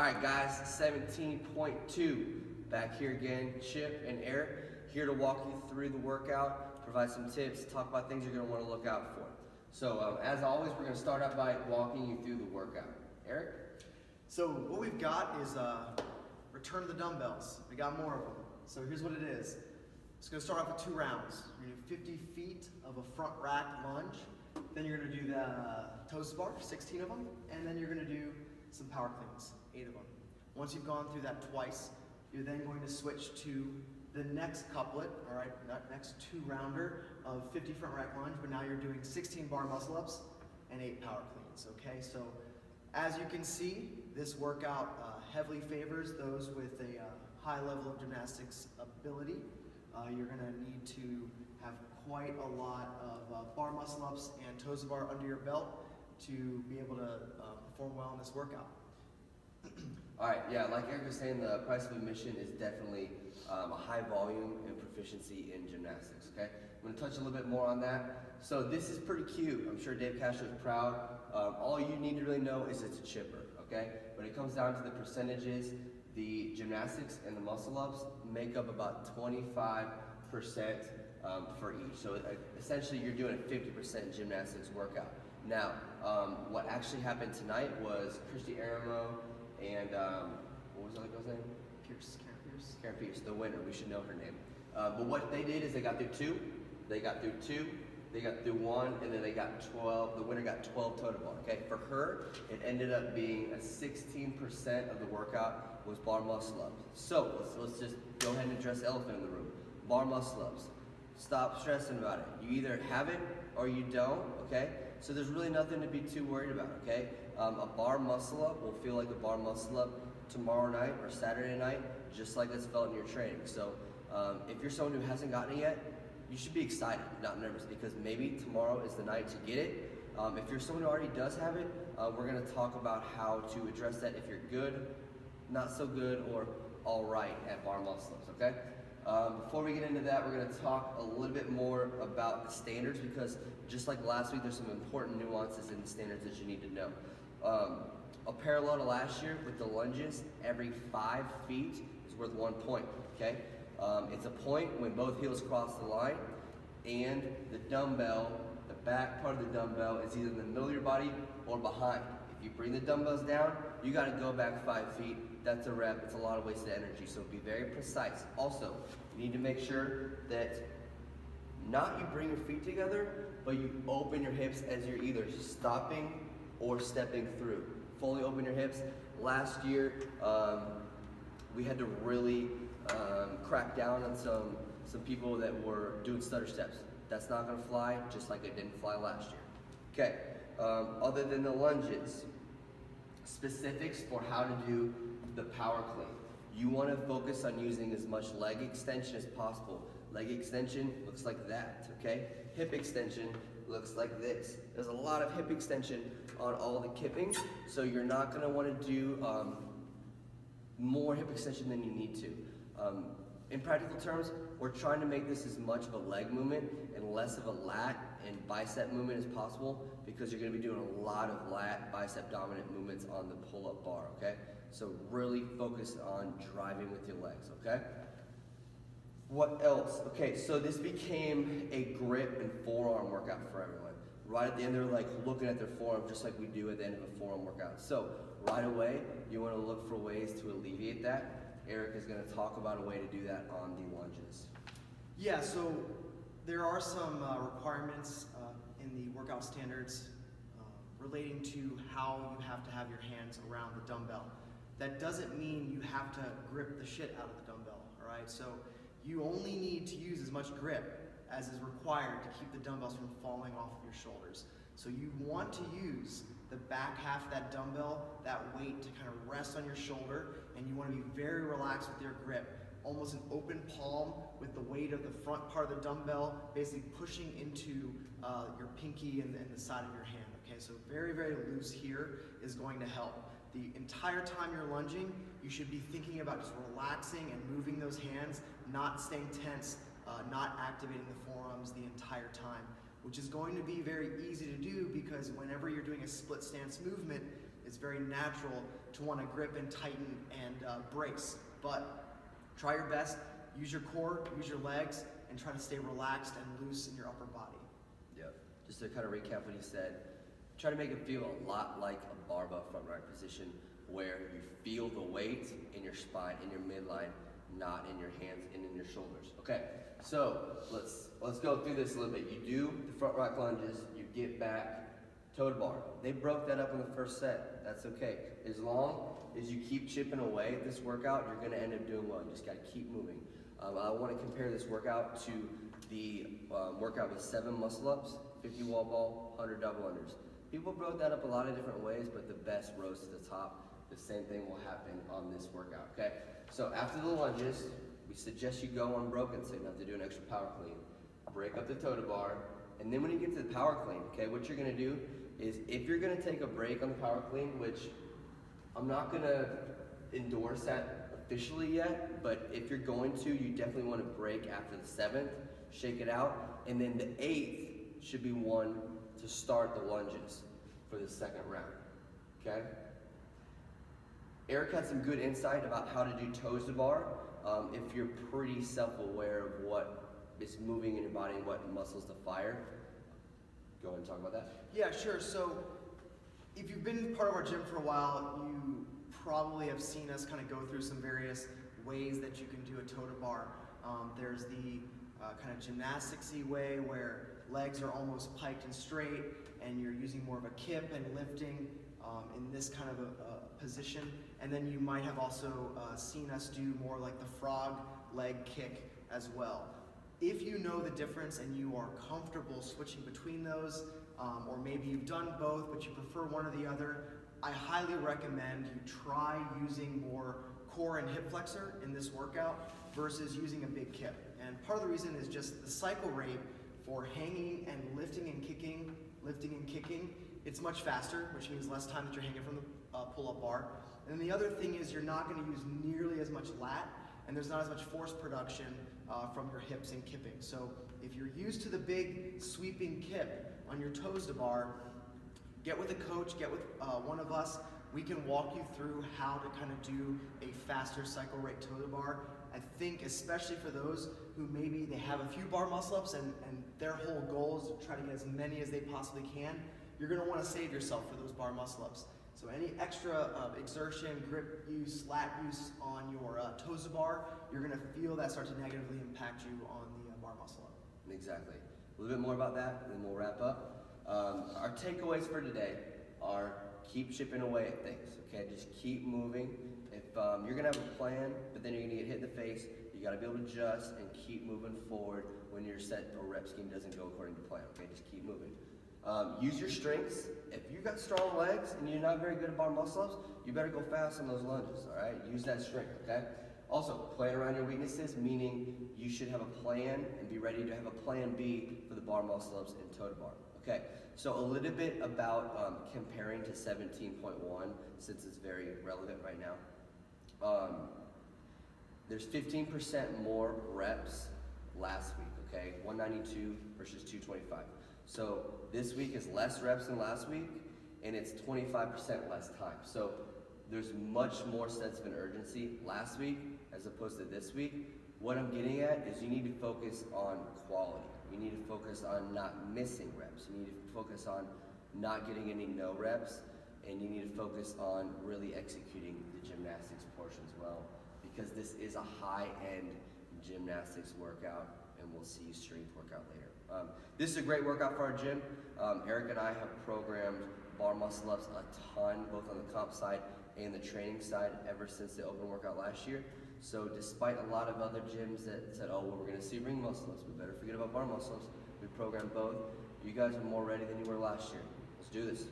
Alright guys, 17.2, back here again, Chip and Eric, here to walk you through the workout, provide some tips, talk about things you're going to want to look out for. So as always, we're going to start out by walking you through the workout. Eric? So what we've got is return to the dumbbells. We got more of them. So here's what it is. It's going to start off with 2 rounds. You're going to do 50 feet of a front rack lunge. Then you're going to do the toes to bar, 16 of them. And then you're going to do some power cleans, 8 of them. Once you've gone through that twice, you're then going to switch to the next couplet, all right, that next 2-rounder of 50 front rack lunge, but now you're doing 16 bar muscle ups and 8 power cleans, okay? So as you can see, this workout heavily favors those with a high level of gymnastics ability. You're gonna need to have quite a lot of bar muscle ups and toes to bar under your belt to be able to perform well in this workout. Alright, yeah, like Eric was saying, the price of admission is definitely a high volume and proficiency in gymnastics, okay? I'm going to touch a little bit more on that. So this is pretty cute. I'm sure Dave Castro is proud. All you need to really know is it's a chipper, okay? When it comes down to the percentages, the gymnastics and the muscle ups make up about 25% for each. So essentially you're doing a 50% gymnastics workout. Now, what actually happened tonight was Christy Aramo and what was the other girl's name? Karen Pierce, the winner. We should know her name. But what they did is they got through 2, they got through 2, they got through 1, and then they got 12. The winner got 12 total bar. Okay, for her, it ended up being a 16% of the workout was bar muscle ups. So let's just go ahead and address the elephant in the room. Bar muscle ups. Stop stressing about it. You either have it or you don't. Okay. So there's really nothing to be too worried about. Okay. A bar muscle up will feel like a bar muscle up tomorrow night or Saturday night, just like it's felt in your training. So if you're someone who hasn't gotten it yet, you should be excited, not nervous, because maybe tomorrow is the night to get it. If you're someone who already does have it, we're going to talk about how to address that if you're good, not so good, or all right at bar muscle ups, okay? Before we get into that, we're going to talk a little bit more about the standards, because just like last week, there's some important nuances in the standards that you need to know. A parallel to last year with the lunges, every 5 feet is worth 1 point, okay? It's a point when both heels cross the line and the dumbbell, the back part of the dumbbell is either in the middle of your body or behind. If you bring the dumbbells down, you gotta go back 5 feet. That's a rep, it's a lot of wasted energy, so be very precise. Also, you need to make sure that not you bring your feet together, but you open your hips as you're either stopping or stepping through. Fully open your hips. Last year, we had to really crack down on some people that were doing stutter steps. That's not gonna fly, just like it didn't fly last year. Okay, other than the lunges, specifics for how to do the power clean. You wanna focus on using as much leg extension as possible. Leg extension looks like that, okay? Hip extension looks like this. There's a lot of hip extension on all the kipping, so you're not gonna wanna do more hip extension than you need to. In practical terms, we're trying to make this as much of a leg movement and less of a lat and bicep movement as possible, because you're gonna be doing a lot of lat, bicep dominant movements on the pull-up bar, okay? So really focus on driving with your legs, okay? What else? Okay, so this became a grip and forearm workout for everyone. Right at the end, they're like looking at their forearm just like we do at the end of a forearm workout. So right away, you wanna look for ways to alleviate that. Eric is gonna talk about a way to do that on the lunges. Yeah, so there are some requirements in the workout standards relating to how you have to have your hands around the dumbbell. That doesn't mean you have to grip the shit out of the dumbbell, all right? So you only need to use as much grip as is required to keep the dumbbells from falling off of your shoulders. So you want to use the back half of that dumbbell, that weight to kind of rest on your shoulder, and you want to be very relaxed with your grip. Almost an open palm with the weight of the front part of the dumbbell basically pushing into your pinky and the side of your hand, okay? So very, very loose here is going to help. The entire time you're lunging, you should be thinking about just relaxing and moving those hands, not staying tense, not activating the forearms the entire time, which is going to be very easy to do because whenever you're doing a split stance movement, It's very natural to want to grip and tighten and brace, but try your best, use your core, use your legs, and try to stay relaxed and loose in your upper body. Yep. Just to kind of recap what he said, try to make it feel a lot like a barbell front rack position where you feel the weight in your spine, in your midline, not in your hands and in your shoulders. Okay, so let's go through this a little bit. You do the front rack lunges, you get back, toe to bar. They broke that up in the first set. That's okay. As long as you keep chipping away at this workout, you're gonna end up doing well. You just gotta keep moving. I wanna compare this workout to the workout with 7 muscle ups, 50 wall ball, 100 double unders. People broke that up a lot of different ways, but the best rose to the top. The same thing will happen on this workout, okay? So after the lunges, we suggest you go unbroken, so you don't have to do an extra power clean. Break up the toe to bar, and then when you get to the power clean, okay, what you're gonna do is if you're gonna take a break on the power clean, which I'm not gonna endorse that officially yet, but if you're going to, you definitely wanna break after the 7th, shake it out, and then the 8th should be one to start the lunges for the 2nd round, okay? Eric had some good insight about how to do toes to bar if you're pretty self-aware of what is moving in your body and what muscles to fire. Go ahead and talk about that. Yeah, sure. So if you've been part of our gym for a while, you probably have seen us kind of go through some various ways that you can do a toe to bar. There's the kind of gymnasticsy way where legs are almost piked and straight and you're using more of a kip and lifting in this kind of a position. And then you might have also seen us do more like the frog leg kick as well. If you know the difference and you are comfortable switching between those, or maybe you've done both but you prefer one or the other, I highly recommend you try using more core and hip flexor in this workout versus using a big kip. And part of the reason is just the cycle rate for hanging and lifting and kicking, it's much faster, which means less time that you're hanging from the pull-up bar. And the other thing is you're not going to use nearly as much lat, and there's not as much force production from your hips and kipping. So if you're used to the big sweeping kip on your toes to bar, get with a coach, get with one of us. We can walk you through how to kind of do a faster cycle rate toe to bar. I think especially for those who maybe they have a few bar muscle ups and their whole goal is to try to get as many as they possibly can, you're going to want to save yourself for those bar muscle ups. So any extra exertion, grip use, lat use on your toes to bar, you're going to feel that start to negatively impact you on the bar muscle up. Exactly. A little bit more about that, and then we'll wrap up. Our takeaways for today are keep chipping away at things, okay? Just keep moving. If you're gonna have a plan, but then you're gonna get hit in the face, you gotta be able to adjust and keep moving forward when your set or rep scheme doesn't go according to plan, okay? Just keep moving. Use your strengths. If you've got strong legs and you're not very good at bar muscle-ups, you better go fast on those lunges, all right? Use that strength, okay? Also, play around your weaknesses, meaning you should have a plan and be ready to have a plan B for the bar muscle-ups and toe to bar. Okay, so a little bit about comparing to 17.1, since it's very relevant right now. There's 15% more reps last week, okay? 192 versus 225. So this week is less reps than last week, and it's 25% less time. So there's much more sense of an urgency last week as opposed to this week. What I'm getting at is you need to focus on quality. You need to focus on not missing reps. You need to focus on not getting any no reps, and you need to focus on really executing the gymnastics portion as well, because this is a high-end gymnastics workout, and we'll see strength workout later. This is a great workout for our gym. Eric and I have programmed bar muscle-ups a ton, both on the comp side and the training side, ever since the open workout last year. So despite a lot of other gyms that said, oh, well, we're gonna see ring muscle-ups, we better forget about bar muscle-ups, we programmed both. You guys are more ready than you were last year. Let's do this.